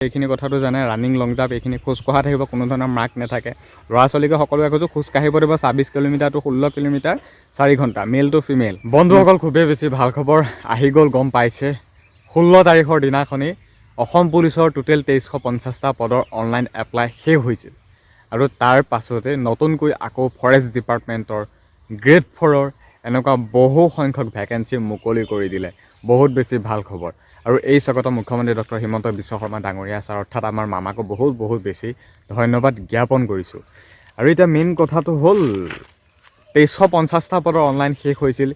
এইখিনি কথাটো জানে ৰানিং লং জাম্প এইখিনি খোজ কঢ়া থাকিব, কোনো ধৰণৰ মাৰ্ক নাথাকে। ল'ৰা ছোৱালীকে সকলোকে কৈছোঁ খোজ কাঢ়িব দিব 26 কিলোমিটাৰ টু 16 কিলোমিটাৰ 4 ঘণ্টা, মেল টু ফিমেল। বন্ধুসকল খুবেই বেছি ভাল খবৰ আহি গ'ল, গম পাইছে 16 তাৰিখৰ দিনাখনি অসম পুলিচৰ টোটেল 2350টা পদৰ অনলাইন এপ্লাই শেষ হৈছিল। আৰু তাৰ পাছতে নতুনকৈ আকৌ ফৰেষ্ট ডিপাৰ্টমেণ্টৰ গ্ৰেড 4ৰ এনেকুৱা বহু সংখ্যক ভেকেঞ্চি মুকলি কৰি দিলে। বহুত বেছি ভাল খবৰ। আৰু এই স্বাগতম মুখ্যমন্ত্ৰী ডক্টৰ হিমন্ত বিশ্ব শৰ্মা ডাঙৰীয়া ছাৰ অৰ্থাৎ আমাৰ মামাকো বহুত বেছি ধন্যবাদ জ্ঞাপন কৰিছোঁ। আৰু এতিয়া মেইন কথাটো হ'ল 2350টা পদৰ অনলাইন শেষ হৈছিল।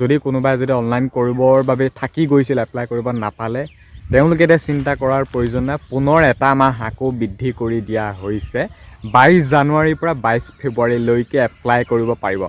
যদি কোনোবাই অনলাইন কৰিবৰ বাবে থাকি গৈছিল, এপ্লাই কৰিব নাপালে, তেওঁলোকে এতিয়া চিন্তা কৰাৰ প্ৰয়োজন নাই। পুনৰ এটা মাহ আকৌ বৃদ্ধি কৰি দিয়া হৈছে। 22 জানুৱাৰীৰ পৰা 22 ফেব্ৰুৱাৰীলৈকে এপ্লাই কৰিব পাৰিব।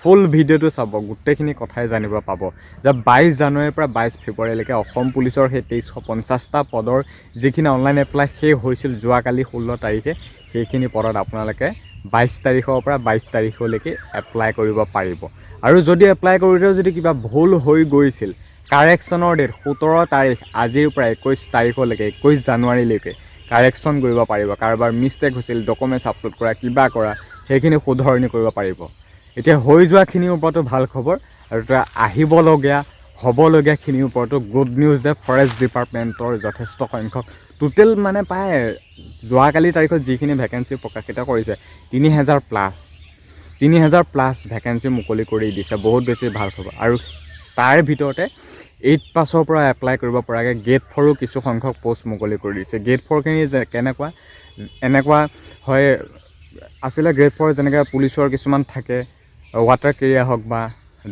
ফুল ভিডিঅ'টো চাব, গোটেইখিনি কথাই জানিব পাব যে 22 জানুৱাৰীৰ পৰা 22 ফেব্ৰুৱাৰীলৈকে অসম পুলিচৰ সেই 2350টা পদৰ যিখিনি অনলাইন এপ্লাই শেষ হৈছিল যোৱাকালি 16 তাৰিখে, সেইখিনি পদত আপোনালোকে 22 তাৰিখৰ পৰা 22 তাৰিখলৈকে এপ্লাই কৰিব পাৰিব। আৰু যদি এপ্লাই কৰোঁতেও যদি কিবা ভুল হৈ গৈছিল, কাৰেকশ্যনৰ ডেট 17 তাৰিখ আজিৰ পৰা 21 তাৰিখলৈকে 21 জানুৱাৰীলৈকে কাৰেকশ্যন কৰিব পাৰিব। কাৰোবাৰ মিষ্টেক হৈছিল, ডকুমেণ্টছ আপলোড কৰা, কিবা কৰা, সেইখিনি শুধৰণি কৰিব পাৰিব। এতিয়া হৈ যোৱাখিনিৰ ওপৰতো ভাল খবৰ, আৰু এতিয়া আহিবলগীয়া হ'বলগীয়াখিনিৰ ওপৰতো গুড নিউজ যে ফৰেষ্ট ডিপাৰ্টমেণ্টৰ যথেষ্ট সংখ্যক টোটেল মানে প্ৰায় যোৱাকালি তাৰিখত যিখিনি ভেকেঞ্চি প্ৰকাশিত কৰিছে 3000 প্লাছ ভেকেঞ্চি মুকলি কৰি দিছে। বহুত বেছি ভাল খবৰ। আৰু তাৰ ভিতৰতে 8 পাছৰ পৰা এপ্লাই কৰিব পৰাকৈ গ্ৰেড 4ৰো কিছু সংখ্যক পোষ্ট মুকলি কৰি দিছে। গ্ৰেড 4খিনি কেনেকুৱা এনেকুৱা হয় আছিলে, গ্ৰেড 4 যেনেকৈ পুলিচৰ কিছুমান থাকে, ৱাটাৰ কেৰিয়াৰ হওক বা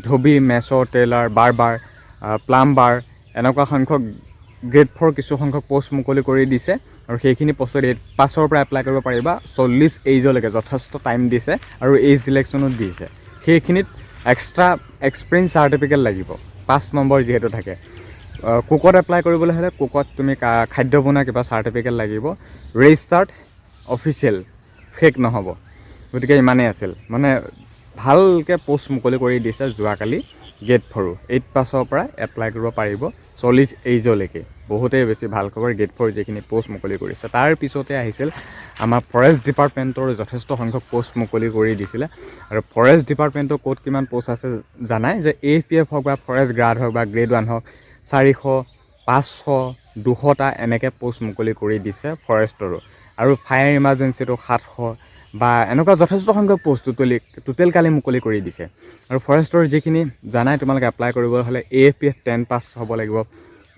ধবি, মেছৰ, টেইলাৰ, বাৰ্বাৰ, প্লাম্বাৰ, এনেকুৱা সংখ্যক গ্ৰেড 4 কিছু সংখ্যক পোষ্ট মুকলি কৰি দিছে। আৰু সেইখিনি পোষ্টত 8 পাছৰ পৰা এপ্লাই কৰিব পাৰিবা। 40 এইজলৈকে যথেষ্ট টাইম দিছে আৰু এইজ চিলেকশ্যনো দিছে। সেইখিনিত এক্সট্ৰা এক্সপিৰিয়েঞ্চ চাৰ্টিফিকেট লাগিব, 5 নম্বৰ যিহেতু থাকে। কুকত এপ্লাই কৰিবলৈ হ'লে কুকত তুমি খাদ্য বনোৱা কিবা চাৰ্টিফিকেট লাগিব। ৰেজিষ্টাৰ্ড অফিচিয়েল, ফেক নহ'ব। গতিকে ইমানেই আছিল, মানে ভালকৈ পোষ্ট মুকলি কৰি দিছে যোৱাকালি গ্ৰেড 4ৰো 8 পাছৰ পৰা এপ্লাই কৰিব পাৰিব 40 এইজলৈকে। বহুতেই বেছি ভাল খবৰ গ্ৰেড 4 যিখিনি পোষ্ট মুকলি কৰিছে। তাৰ পিছতে আহিছিল আমাৰ ফৰেষ্ট ডিপাৰ্টমেণ্টৰ যথেষ্ট সংখ্যক পোষ্ট মুকলি কৰি দিছিলে। আৰু ফৰেষ্ট ডিপাৰ্টমেণ্টৰ ক'ত কিমান পোষ্ট আছে জানাই, যে AFPF হওক বা ফৰেষ্ট গাৰ্ড হওক বা গ্ৰেড 1 হওক 400, 500, 200টা এনেকৈ পোষ্ট মুকলি কৰি দিছে ফৰেষ্টৰো। আৰু ফায়াৰ ইমাৰ্জেঞ্চিটো 700 বা এনেকুৱা যথেষ্ট সংখ্যক পোষ্ট টোটেল কালি মুকলি কৰি দিছে। আৰু ফৰেষ্টৰ যিখিনি জানাই, তোমালোকে এপ্লাই কৰিবলৈ হ'লে AFPF 10 পাছ হ'ব লাগিব।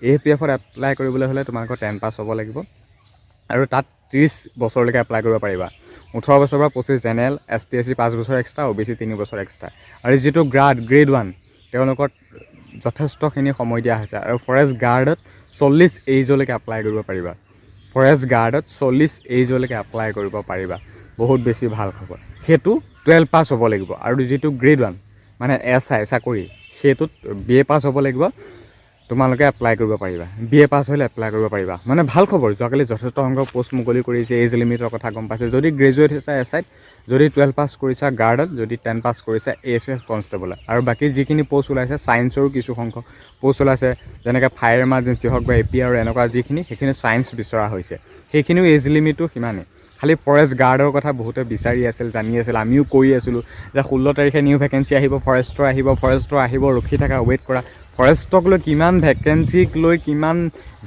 AFPFত এপ্লাই কৰিবলৈ হ'লে তোমালোকৰ 10 পাছ হ'ব লাগিব। আৰু তাত 30 বছৰলৈকে এপ্লাই কৰিব পাৰিবা। 18 বছৰৰ পৰা 25 জেনেৰেল, ST SC 5 বছৰ এক্সট্ৰা, OBC 3 বছৰ এক্সট্ৰা। আৰু যিটো গ্ৰেড 1 তেওঁলোকৰ যথেষ্টখিনি সময় দিয়া হৈছে। আৰু ফৰেষ্ট গাৰ্ডত 40 এইজলৈকে এপ্লাই কৰিব পাৰিবা। ফৰেষ্ট গাৰ্ডত 40 এইজলৈকে এপ্লাই কৰিব পাৰিবা। বহুত বেছি ভাল খবৰ। সেইটো 12 পাছ হ'ব লাগিব। আৰু যিটো গ্ৰেড 1 মানে SI চাকৰি, সেইটোত BA পাছ হ'ব লাগিব, তোমালোকে এপ্লাই কৰিব পাৰিবা। BA পাছ হ'লে এপ্লাই কৰিব পাৰিবা। মানে ভাল খবৰ, যোৱাকালি যথেষ্ট সংখ্যক পোষ্ট মুকলি কৰিছে। এজ লিমিটৰ কথা গম পাইছে। যদি গ্ৰেজুৱেট হৈছা SIত, যদি 12 পাছ কৰিছা গাৰ্ডত, যদি 10 পাছ কৰিছা AFF কনষ্টেবলত। আৰু বাকী যিখিনি পোষ্ট ওলাইছে ছায়েন্সৰো কিছু সংখ্যক পোষ্ট ওলাইছে, যেনেকৈ ফায়াৰ ইমাৰ্জেঞ্চি হওক বা APR এনেকুৱা যিখিনি, সেইখিনি ছায়েন্স বিচৰা হৈছে। সেইখিনিও এজ লিমিটটো সিমানেই। খালি ফৰেষ্ট গাৰ্ডৰ কথা বহুতে বিচাৰি আছিল, জানি আছিল, আমিও কৰি আছিলোঁ যে 16 তাৰিখে নিউ ভেকেঞ্চি আহিব, ফৰেষ্টৰ আহিব, ৰখি থকা, ৱেইট কৰা। ফৰেষ্টক লৈ কিমান ভেকেঞ্চিক লৈ কিমান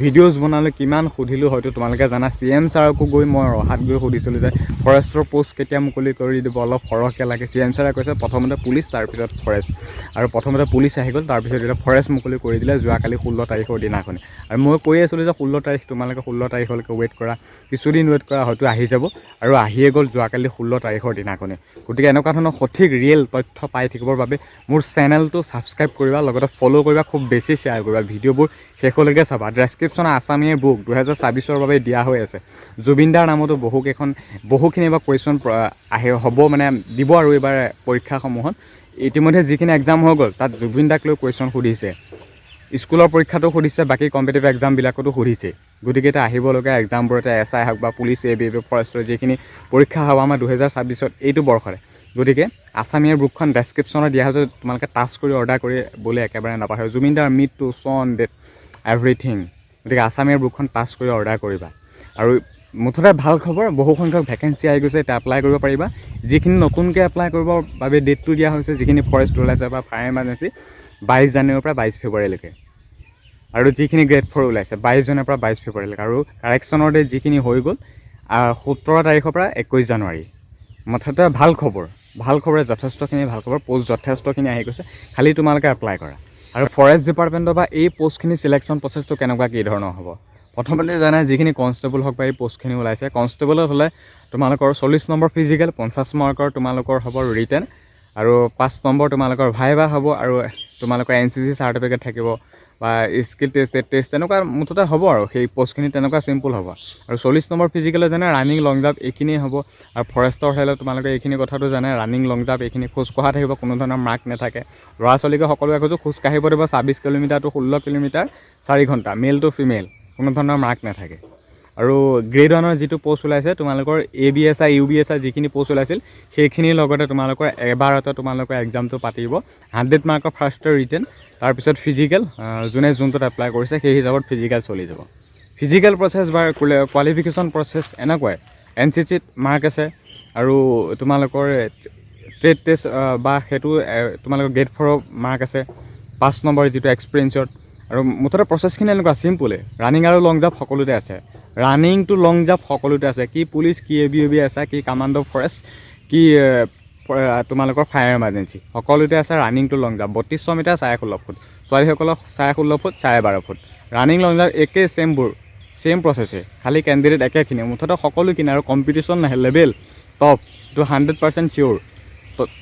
ভিডিঅ'জ বনালোঁ, কিমান সুধিলোঁ, হয়তো তোমালোকে জানা। CM ছাৰকো গৈ মই ৰহাত গৈ সুধিছিলোঁ যে ফৰেষ্টৰ পোষ্ট কেতিয়া মুকলি কৰি দিব, অলপ সৰহকৈ লাগে। CM ছাৰে কৈছে প্ৰথমতে পুলিচ, তাৰপিছত ফৰেষ্ট। আৰু প্ৰথমতে পুলিচ আহি গ'ল, তাৰপিছত এতিয়া ফৰেষ্ট মুকলি কৰি দিলে যোৱাকালি 16 তাৰিখৰ দিনাখনি। আৰু মই কৈ আছিলোঁ যে 16 তাৰিখ, তোমালোকে 16 তাৰিখলৈকে ৱেইট কৰা, কিছুদিন ৱেইট কৰা, হয়তো আহি যাব। আৰু আহিয়ে গ'ল যোৱাকালি 16 তাৰিখৰ দিনাখনি। গতিকে এনেকুৱা ধৰণৰ সঠিক ৰিয়েল তথ্য পাই থাকিবৰ বাবে মোৰ চেনেলটো ছাবস্ক্ৰাইব কৰিবা, লগতে ফ'ল' কৰিবা, খুব বেছি শ্বেয়াৰ কৰিবা, ভিডিঅ'বোৰ শেষলৈকে চাবা। ডেছক্ৰিপশ্যনত আছামীৰ বুক 2024ৰ বাবে দিয়া হৈ আছে। জুবিনদাৰ নামতো বহুখিনি এইবাৰ কুৱেশ্যন হ'ব, মানে দিব আৰু এইবাৰ পৰীক্ষাসমূহত। ইতিমধ্যে যিখিনি এক্সাম হৈ গ'ল, তাত জুবিনদাক লৈ কুৱেশ্যন সুধিছে। স্কুলৰ পৰীক্ষাটো সুধিছে, বাকী কম্পিটিটিভ এক্সামবিলাকতো সুধিছে। গতিকে এতিয়া আহিবলগীয়া এক্সামবোৰতে SI হওক বা পুলিচ, ABF, ফৰেষ্টৰ যিখিনি পৰীক্ষা হ'ব আমাৰ 2026ত এইটো বৰ্ষতে। গতিকে আছামীৰ বুকখন ডেছক্ৰিপশ্যনত দিয়া হৈছে, তোমালোকে টাচ কৰি অৰ্ডাৰ কৰিবলৈ একেবাৰে নাপাহৰিবা। জুবিনদাৰ মৃত্যু, চন, ডেট, এভৰিথিং। গতিকে আছামীৰ বুকখন টাচ কৰি অৰ্ডাৰ কৰিবা। আৰু মুঠতে ভাল খবৰ, বহু সংখ্যক ভেকেঞ্চি আহি গৈছে, এতিয়া এপ্লাই কৰিব পাৰিবা। যিখিনি নতুনকৈ এপ্লাই কৰিবৰ বাবে ডেটটো দিয়া হৈছে, যিখিনি ফৰেষ্ট ওলাইছে বা ফায়াৰ ইমাৰ্জেঞ্চি 22 জানুৱাৰীৰ পৰা 22 ফেব্ৰুৱাৰীলৈকে, আৰু যিখিনি গ্ৰেড 4 ওলাইছে 22 জানুৱাৰীৰ পৰা 22 ফেব্ৰুৱাৰীলৈকে, আৰু কাৰেকশ্যনৰ ডেট যিখিনি হৈ গ'ল 17 তাৰিখৰ পৰা 21 জানুৱাৰী। মুঠতে ভাল খবৰে যথেষ্টখিনি ভাল খবৰ, পোষ্ট যথেষ্টখিনি আহি গৈছে, খালি তোমালোকে এপ্লাই কৰা। আৰু ফৰেষ্ট ডিপাৰ্টমেণ্টৰ পৰা এই পোষ্টখিনি চিলেকশ্যন প্ৰচেছটো কেনেকুৱা কি ধৰণৰ হ'ব। প্ৰথমতে জানাই যিখিনি কনষ্টেবল হওক বা এই পোষ্টখিনি ওলাইছে, কনষ্টেবলত হ'লে তোমালোকৰ 40 নম্বৰ ফিজিকেল, 50 মাৰ্কৰ তোমালোকৰ হ'ব ৰিটেন, আৰু 5 নম্বৰ তোমালোকৰ ভাইভা হ'ব, আৰু তোমালোকৰ NCC চাৰ্টিফিকেট থাকিব বা স্কিল টেষ্ট তেনেকুৱা মুঠতে হ'ব। আৰু সেই পোষ্টখিনি তেনেকুৱা চিম্পুল হ'ব। আৰু 40 নম্বৰ ফিজিকেলত জানে ৰানিং লং জাম্প এইখিনিয়ে হ'ব। আৰু ফৰেষ্টৰ হ'লে তোমালোকে এইখিনি কথাটো জানে, ৰানিং লং জাম্প এইখিনি খোজকঢ়া থাকিব, কোনো ধৰণৰ মাৰ্ক নাথাকে। ল'ৰা ছোৱালীকে সকলোকে কৈছোঁ খোজকাঢ়িব দিব 26 কিলোমিটাৰ টু 16 কিলোমিটাৰ 4 ঘণ্টা, মেল টু ফিমেল, কোনো ধৰণৰ মাৰ্ক নাথাকে। আৰু গ্ৰেড 1ৰ যিটো পোষ্ট ওলাইছে তোমালোকৰ ABSI UBSI যিখিনি পোষ্ট ওলাইছিল সেইখিনিৰ লগতে তোমালোকৰ এবাৰতে তোমালোকৰ এক্সামটো পাতিব। 100 মাৰ্কৰ ফাৰ্ষ্ট ৰিটেন, তাৰপিছত ফিজিকেল, যোনটোত এপ্লাই কৰিছে সেই হিচাপত ফিজিকেল চলি যাব। ফিজিকেল প্ৰচেছ বা কোৱালিফিকেশ্যন প্ৰচেছ এনেকুৱাই, NCCত মাৰ্ক আছে, আৰু তোমালোকৰ ট্ৰেড টেষ্ট বা সেইটো তোমালোকৰ গ্ৰেড 4ৰ মাৰ্ক আছে, 5 নম্বৰ যিটো এক্সপিৰিয়েঞ্চত। আৰু মুঠতে প্ৰচেছখিনি এনেকুৱা চিম্পুলে, ৰানিং আৰু লং জাম্প সকলোতে আছে, ৰানিং টু লং জাম্প সকলোতে আছে, কি পুলিচ, কি ABOB আছে, কি কামাণ্ডো ফৰেষ্ট, কি তোমালোকৰ ফায়াৰ ইমাৰ্জেঞ্চি সকলোতে আছে। ৰানিং টু লং জাম্প 3200 মিটাৰ 16.5 ফুট, ছোৱালীসকলক 16.5 ফুট 12.5 ফুট, ৰানিং লং জাম্প একেই চেম প্ৰচেছে, খালি কেণ্ডিডেট একেখিনি, মুঠতে সকলোখিনি। আৰু কম্পিটিশ্যন নাহে লেভেল টপ, এইটো 100% চিয়'ৰ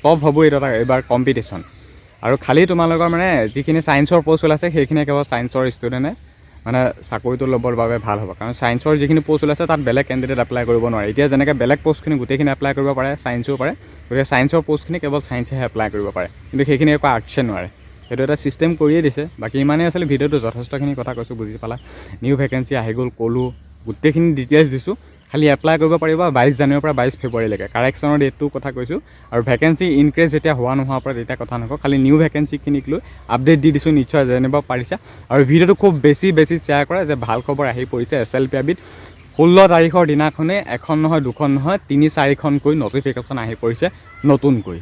টপ হ'ব এইবাৰ কম্পিটিশ্যন। আৰু খালি তোমালোকৰ মানে যিখিনি ছায়েন্সৰ পষ্ট ওলাইছে সেইখিনি কেৱল ছায়েন্সৰ ষ্টুডেণ্টে মানে চাকৰিটো ল'বৰ বাবে ভাল হ'ব, কাৰণ ছায়েন্সৰ যিখিনি পষ্ট ওলাইছে তাত বেলেগ কেণ্ডিডেট এপ্লাই কৰিব নোৱাৰে। এতিয়া যেনেকৈ বেলেগ পষ্টখিনি গোটেইখিনি এপ্লাই কৰিব পাৰে, ছায়েন্সও পাৰে, গতিকে ছায়েন্সৰ পষ্টখিনি কেৱল ছায়েন্সেহে এপ্লাই কৰিব পাৰে, কিন্তু সেইখিনি একো আৰ্টছে নোৱাৰে। সেইটো এটা ছিষ্টেম কৰিয়ে দিছে। বাকী ইমানেই আছিলে, ভিডিঅ'টো যথেষ্টখিনি কথা কৈছোঁ, বুজি পালা। নিউ ভেকেঞ্চি আহি গ'ল ক'লোঁ, গোটেইখিনি ডিটেইলছ দিছোঁ, খালি এপ্লাই কৰিব পাৰিবা 22 জানুৱাৰীৰ পৰা 22 ফেব্ৰুৱাৰীলৈকে। কাৰেকশ্যনৰ ডেটটোৰ কথা কৈছোঁ, আৰু ভেকেঞ্চি ইনক্ৰিজ যেতিয়া নোহোৱাৰ পৰা তেতিয়া কথা নকওঁ, খালি নিউ ভেকেঞ্চিখিনিক লৈ আপডেট দি দিছোঁ, নিশ্চয় জানিব পাৰিছা। আৰু ভিডিঅ'টো খুব বেছি শ্বেয়াৰ কৰা, যে ভাল খবৰ আহি পৰিছে SLPIBত 16 তাৰিখৰ দিনাখনেই এখন নহয়, দুখন নহয়, 3-4খনকৈ নটিফিকেশ্যন আহি পৰিছে নতুনকৈ।